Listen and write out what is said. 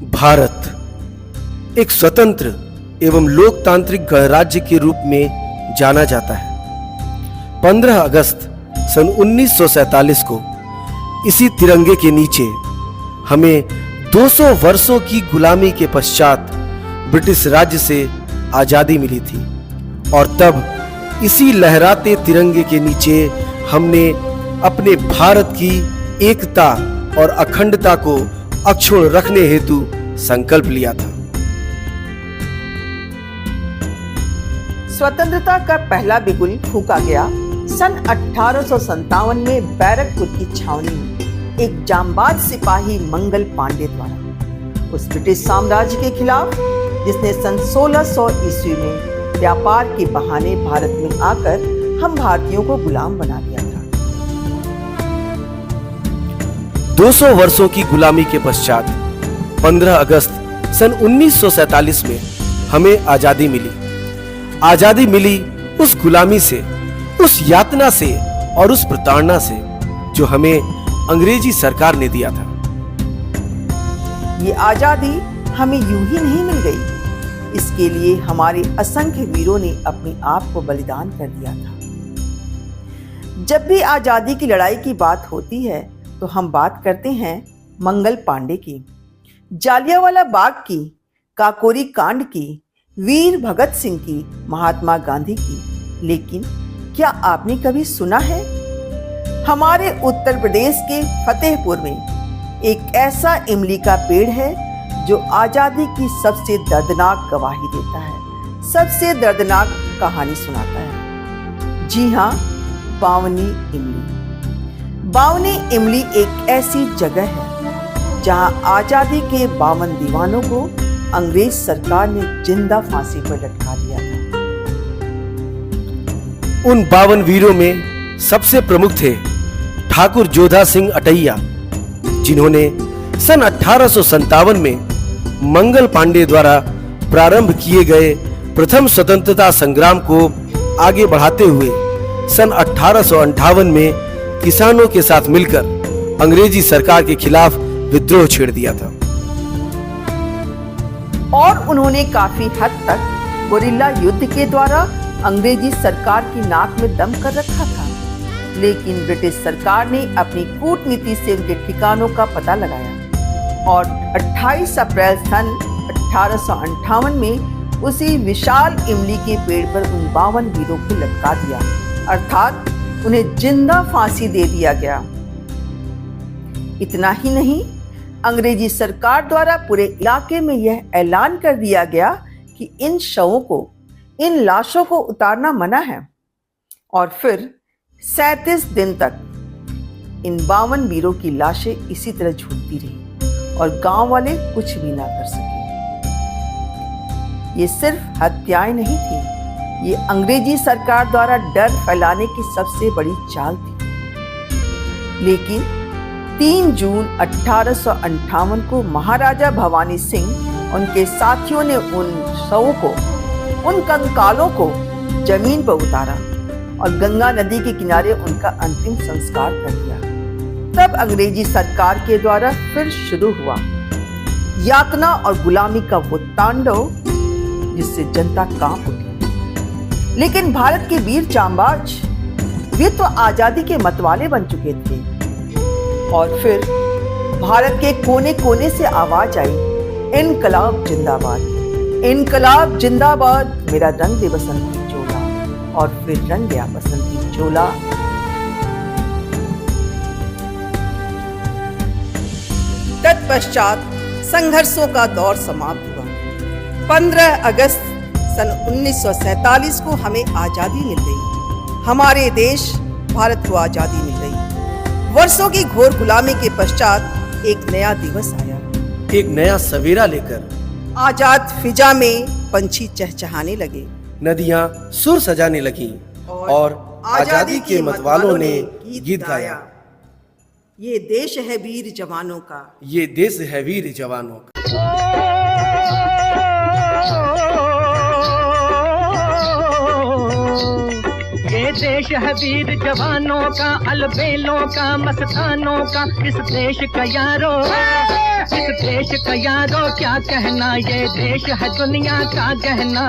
भारत एक स्वतंत्र एवं लोकतांत्रिक गणराज्य के रूप में जाना जाता है। 15 अगस्त सन 1947 को इसी तिरंगे के नीचे हमें 200 वर्षों की गुलामी के पश्चात ब्रिटिश राज्य से आजादी मिली थी और तब इसी लहराते तिरंगे के नीचे हमने अपने भारत की एकता और अखंडता को अक्षुण्ण रखने हेतु संकल्प लिया था। स्वतंत्रता का पहला बिगुल फूंका गया सन 1857 में बैरकपुर की छावनी में एक जांबाज सिपाही मंगल पांडे द्वारा उस ब्रिटिश साम्राज्य के खिलाफ जिसने सन 1600 ईस्वी में व्यापार के बहाने भारत में आकर हम भारतीयों को गुलाम बना दिया था। 200 वर्षों की गुलामी के पश्चात 15 अगस्त सन 1947 में हमें आजादी मिली। आजादी मिली उस गुलामी से, उस यातना से और उस प्रताड़ना से जो हमें अंग्रेजी सरकार ने दिया था। ये आजादी हमें यूं ही नहीं मिल गई, इसके लिए हमारे असंख्य वीरों ने अपने आप को बलिदान कर दिया था। जब भी आजादी की लड़ाई की बात होती है तो हम बात करते हैं मंगल पांडे की, जालियांवाला बाग की, काकोरी कांड की, वीर भगत सिंह की, महात्मा गांधी की। लेकिन क्या आपने कभी सुना है हमारे उत्तर प्रदेश के फतेहपुर में एक ऐसा इमली का पेड़ है जो आजादी की सबसे दर्दनाक गवाही देता है, सबसे दर्दनाक कहानी सुनाता है। जी हाँ, बावनी इमली। बावनी इमली एक ऐसी जगह है जहां आजादी के 52 दीवानों को अंग्रेज सरकार ने जिंदा फांसी पर लटका दिया था। उन 52 वीरों में सबसे प्रमुख थे ठाकुर जोधा सिंह अटैया, जिन्होंने सन 1857 में मंगल पांडे द्वारा प्रारंभ किए गए प्रथम स्वतंत्रता संग्राम को आगे बढ़ाते हुए सन 1858 में किसानों के साथ मिलकर अंग्रेजी सरकार के खिलाफ विद्रोह छेड़ दिया था और उन्होंने काफी हद तक गुरिल्ला युद्ध के द्वारा अंग्रेजी सरकार की नाक में दम कर रखा था। लेकिन ब्रिटिश सरकार ने अपनी कूटनीति से उनके ठिकानों का पता लगाया और 28 अप्रैल सन 1858 में उसी विशाल इमली के पेड़ पर उन 52 वीरों को लटका दिया, अर्थात उन्हें जिंदा फांसी दे दिया गया। इतना ही नहीं, अंग्रेजी सरकार द्वारा पूरे इलाके में यह ऐलान कर दिया गया कि इन शवों को, इन लाशों को उतारना मना है। और फिर 37 दिन तक इन 52 वीरों की लाशें इसी तरह झूलती रही और गांव वाले कुछ भी ना कर सके। ये सिर्फ हत्याएं नहीं थी, ये अंग्रेजी सरकार द्वारा डर फैलाने की सबसे बड़ी चाल थी। लेकिन 3 जून 1858 को महाराजा भवानी सिंह उनके साथियों ने उन शवों को, उन कंकालों को जमीन पर उतारा और गंगा नदी के किनारे उनका अंतिम संस्कार कर दिया। तब अंग्रेजी सरकार के द्वारा फिर शुरू हुआ यातना और गुलामी का वो तांडव जिससे जनता कांप उठी। लेकिन भारत के वीर जांबाज, वे तो आजादी के मतवाले बन चुके थे। और फिर भारत के कोने कोने से आवाज आई, इनकलाब जिंदाबाद, इनकलाब जिंदाबाद, मेरा रंग दे बसंती चोला। और फिर रंग गया बसंती चोला। तत्पश्चात संघर्षों का दौर समाप्त हुआ। 15 अगस्त सन 1947 को हमें आजादी मिल गई। हमारे देश भारत को आजादी मिल गई। वर्षों की घोर गुलामी के पश्चात एक नया दिवस आया, एक नया सवेरा लेकर आजाद फिजा में पंछी चहचहाने लगे, नदियां सुर सजाने लगी और आजादी के मतवालों ने गीत गाया। ये देश है वीर जवानों का, ये देश है वीर जवानों का। ये देश है वीर जवानों का, अलबेलों का, मस्तानों का, इस देश का यारो इस देश का यारो क्या कहना, ये देश है दुनिया का गहना।